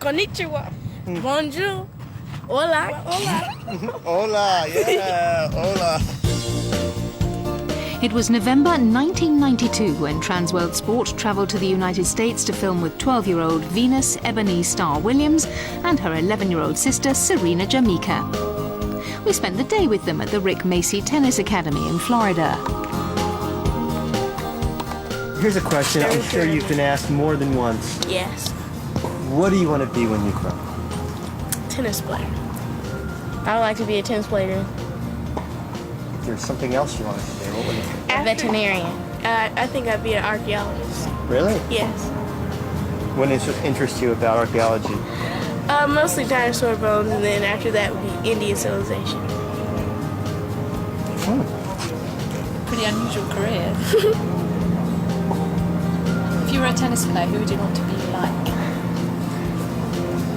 Konnichiwa. Bonjour. Hola. Hola. Hola, yeah, hola. It was November 1992 when Transworld Sport travelled to the United States to film with 12-year-old Venus Ebony Starr Williams and her 11-year-old sister Serena Jamaica. We spent the day with them at the Rick Macy Tennis Academy in Florida. Here's a question I'm sure you've been asked more than once. Yes. What do you want to be when you grow up? Tennis player. I would like to be a tennis player. If there's something else you wanted to be, what would it be? A veterinarian. I think I'd be an archaeologist. Really? Yes. What interests you about archaeology? Mostly dinosaur bones, and then after that would be Indian civilization. Pretty unusual career. If you were a tennis player, who would you want to be like?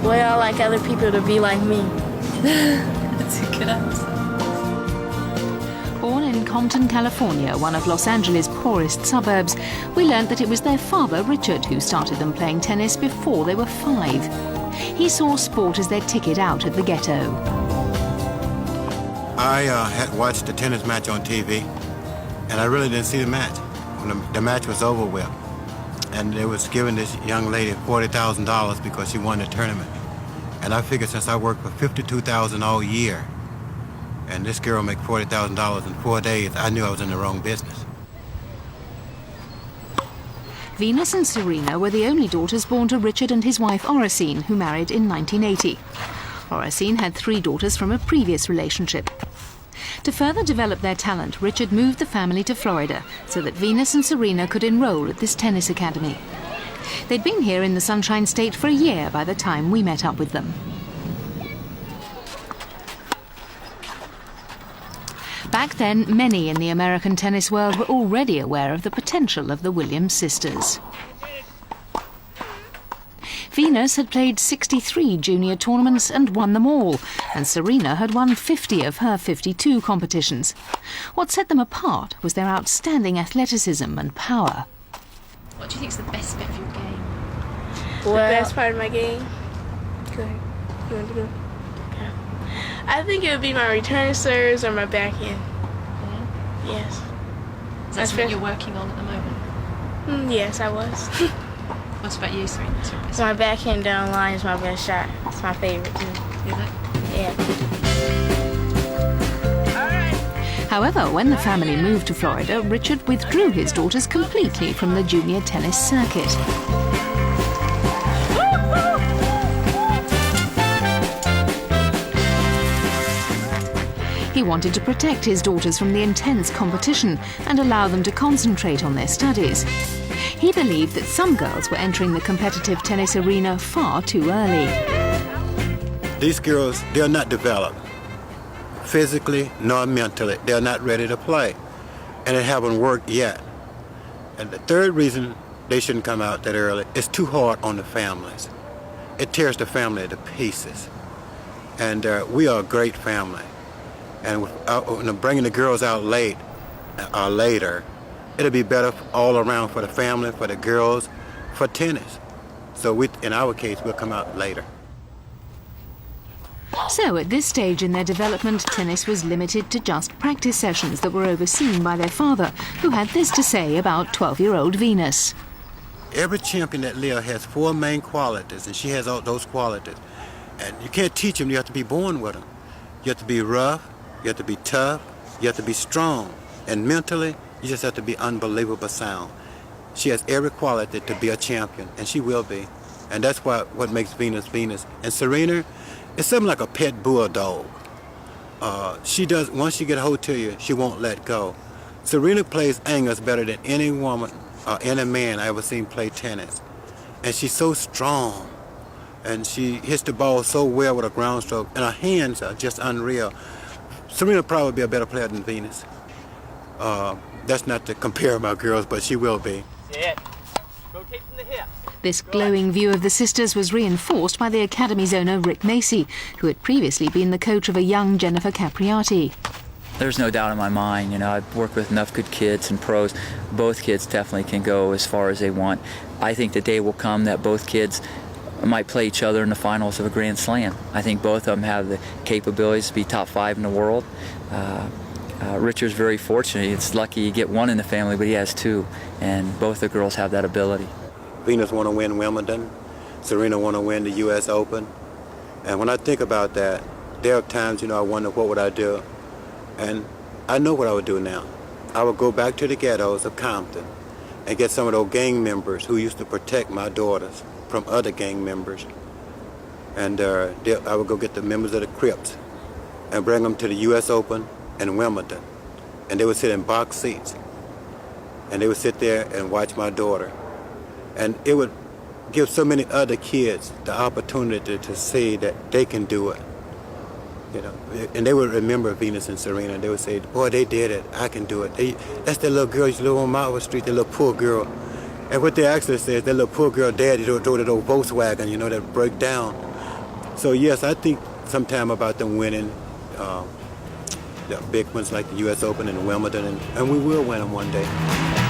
Well, I like other people to be like me. That's a good answer. Born in Compton, California, one of Los Angeles' poorest suburbs, we learned that it was their father, Richard, who started them playing tennis before they were 5. He saw sport as their ticket out of the ghetto. I had watched the tennis match on TV, and I really didn't see the match. When the match was over with, and they was giving this young lady $40,000 because she won the tournament. And I figured since I worked for $52,000 all year, and this girl make $40,000 in 4 days, I knew I was in the wrong business. Venus and Serena were the only daughters born to Richard and his wife Oracene, who married in 1980. Oracene had 3 daughters from a previous relationship. To further develop their talent, Richard moved the family to Florida so that Venus and Serena could enroll at this tennis academy. They'd been here in the Sunshine State for a year by the time we met up with them. Back then, many in the American tennis world were already aware of the potential of the Williams sisters. Venus had played 63 junior tournaments and won them all, and Serena had won 50 of her 52 competitions. What set them apart was their outstanding athleticism and power. What do you think is the best bit of your game? The best part of my game? Go ahead. You want to go? Yeah. I think it would be my return serves or my backhand. Yeah? Yes. Is that something you're working on at the moment? Yes, I was. What about you, Serena? What's your best? My backhand down line is my best shot. It's my favorite too. Is it? Yeah. However, when the family moved to Florida, Richard withdrew his daughters completely from the junior tennis circuit. He wanted to protect his daughters from the intense competition and allow them to concentrate on their studies. He believed that some girls were entering the competitive tennis arena far too early. These girls, they're not developed physically nor mentally. They're not ready to play, and it haven't worked yet. And the third reason they shouldn't come out that early is too hard on the families. It tears the family to pieces. And we are a great family. And with bringing the girls out late or later, it'll be better all around for the family, for the girls, for tennis. So in our case, we'll come out later. So at this stage in their development, tennis was limited to just practice sessions that were overseen by their father, who had this to say about 12-year-old Venus. Every champion that lives has 4 main qualities, and she has all those qualities. And you can't teach them, you have to be born with them. You have to be rough, you have to be tough, you have to be strong. And mentally, you just have to be unbelievable sound. She has every quality to be a champion, and she will be. And that's what makes Venus Venus. And Serena, it's something like a pet bulldog. She does, once she get a hold to you, she won't let go. Serena plays angles better than any woman or any man I ever seen play tennis. And she's so strong. And she hits the ball so well with a ground stroke, and her hands are just unreal. Serena probably be a better player than Venus. That's not to compare my girls, but she will be. Rotate from the hip. This glowing view of the sisters was reinforced by the Academy's owner, Rick Macy, who had previously been the coach of a young Jennifer Capriati. There's no doubt in my mind, I've worked with enough good kids and pros. Both kids definitely can go as far as they want. I think the day will come that both kids might play each other in the finals of a Grand Slam. I think both of them have the capabilities to be top 5 in the world. Richard's very fortunate. It's lucky you get one in the family, but he has 2, and both the girls have that ability. Venus want to win Wimbledon. Serena want to win the U.S. Open. And when I think about that, there are times, I wonder what would I do. And I know what I would do now. I would go back to the ghettos of Compton and get some of those gang members who used to protect my daughters from other gang members. And I would go get the members of the Crips and bring them to the U.S. Open and Wimbledon. And they would sit in box seats. And they would sit there and watch my daughter. And it would give so many other kids the opportunity to see that they can do it. And they would remember Venus and Serena. They would say, boy, they did it. I can do it. That's that little girl used to live on Marlborough Street, that little poor girl. And what they actually said, that little poor girl daddy drove that old Volkswagen, that broke down. So yes, I think sometime about them winning the big ones like the U.S. Open and Wimbledon, and we will win them one day.